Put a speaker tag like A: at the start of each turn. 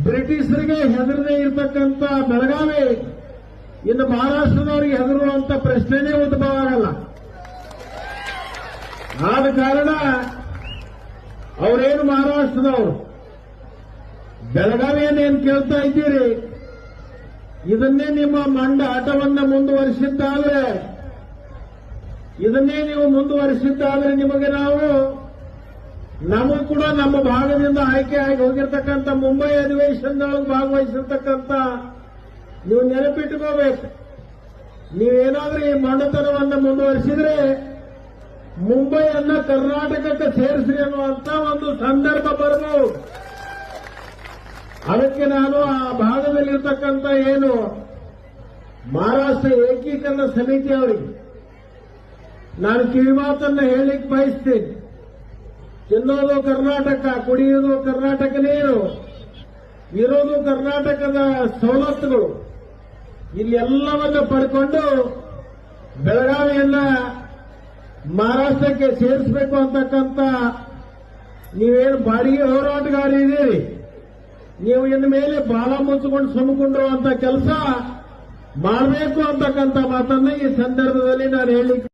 A: ಬ್ರಿಟಿಷರಿಗೆ ಹೆದರದೇ ಇರತಕ್ಕಂತ ಬೆಳಗಾವಿ ಇನ್ನು ಮಹಾರಾಷ್ಟ್ರದವರಿಗೆ ಹೆದರುವಂತ ಪ್ರಶ್ನೆನೇ ಉದ್ಭವ ಆಗಲ್ಲ. ಆದ ಕಾರಣ ಅವರೇನು ಮಹಾರಾಷ್ಟ್ರದವರು ಬೆಳಗಾವಿಯನ್ನೇನು ಕೇಳ್ತಾ ಇದ್ದೀರಿ, ಇದನ್ನೇ ನಿಮ್ಮ ಮಂಡ ಆಟವನ್ನ ಮುಂದುವರಿಸಿದ್ದಾದ್ರೆ, ಇದನ್ನೇ ನೀವು ಮುಂದುವರಿಸಿದ್ದಾದ್ರೆ ನಿಮಗೆ ನಮಗೂ ಕೂಡ ನಮ್ಮ ಭಾಗದಿಂದ ಆಯ್ಕೆ ಆಗಿ ಹೋಗಿರ್ತಕ್ಕಂಥ ಮುಂಬೈ ಅಧಿವೇಶನದೊಳಗೆ ಭಾಗವಹಿಸಿರ್ತಕ್ಕಂಥ ನೀವು ನೆನಪಿಟ್ಟುಕೋಬೇಕು. ನೀವೇನಾದ್ರೂ ಈ ಮೊಂಡತನವನ್ನು ಮುಂದುವರಿಸಿದ್ರೆ ಮುಂಬೈಯನ್ನ ಕರ್ನಾಟಕಕ್ಕೆ ಸೇರಿಸ್ರಿ ಅನ್ನುವಂತ ಒಂದು ಸಂದರ್ಭ ಬರಬಹುದು. ಅದಕ್ಕೆ ನಾನು ಆ ಭಾಗದಲ್ಲಿರ್ತಕ್ಕಂಥ ಏನು ಮಹಾರಾಷ್ಟ್ರ ಏಕೀಕರಣ ಸಮಿತಿ ಅವರಿಗೆ ನಾನು ಕಿವಿಮಾತನ್ನ ಹೇಳಲಿಕ್ಕೆ ಬಯಸ್ತೀನಿ. ತಿನ್ನೋದು ಕರ್ನಾಟಕ, ಕುಡಿಯೋದು ಕರ್ನಾಟಕ ನೀರು, ಇರೋದು ಕರ್ನಾಟಕದ ಸವಲತ್ತುಗಳು, ಇಲ್ಲೆಲ್ಲವನ್ನು ಪಡ್ಕೊಂಡು ಬೆಳಗಾವಿಯನ್ನ ಮಹಾರಾಷ್ಟ್ರಕ್ಕೆ ಸೇರಿಸಬೇಕು ಅಂತಕ್ಕಂಥ ನೀವೇನು ಬಾಡಿಗೆ ಹೋರಾಟಗಾರರಿದ್ದೀರಿ, ನೀವು ಇನ್ನು ಮೇಲೆ ಬಾಲ ಮುಚ್ಚಿಕೊಂಡು ಸುಮ್ಕೊಂಡಿರುವಂತ ಕೆಲಸ ಮಾಡಬೇಕು ಅಂತಕ್ಕಂಥ ಮಾತನ್ನ ಈ ಸಂದರ್ಭದಲ್ಲಿ ನಾನು ಹೇಳಲಿಕ್ಕೆ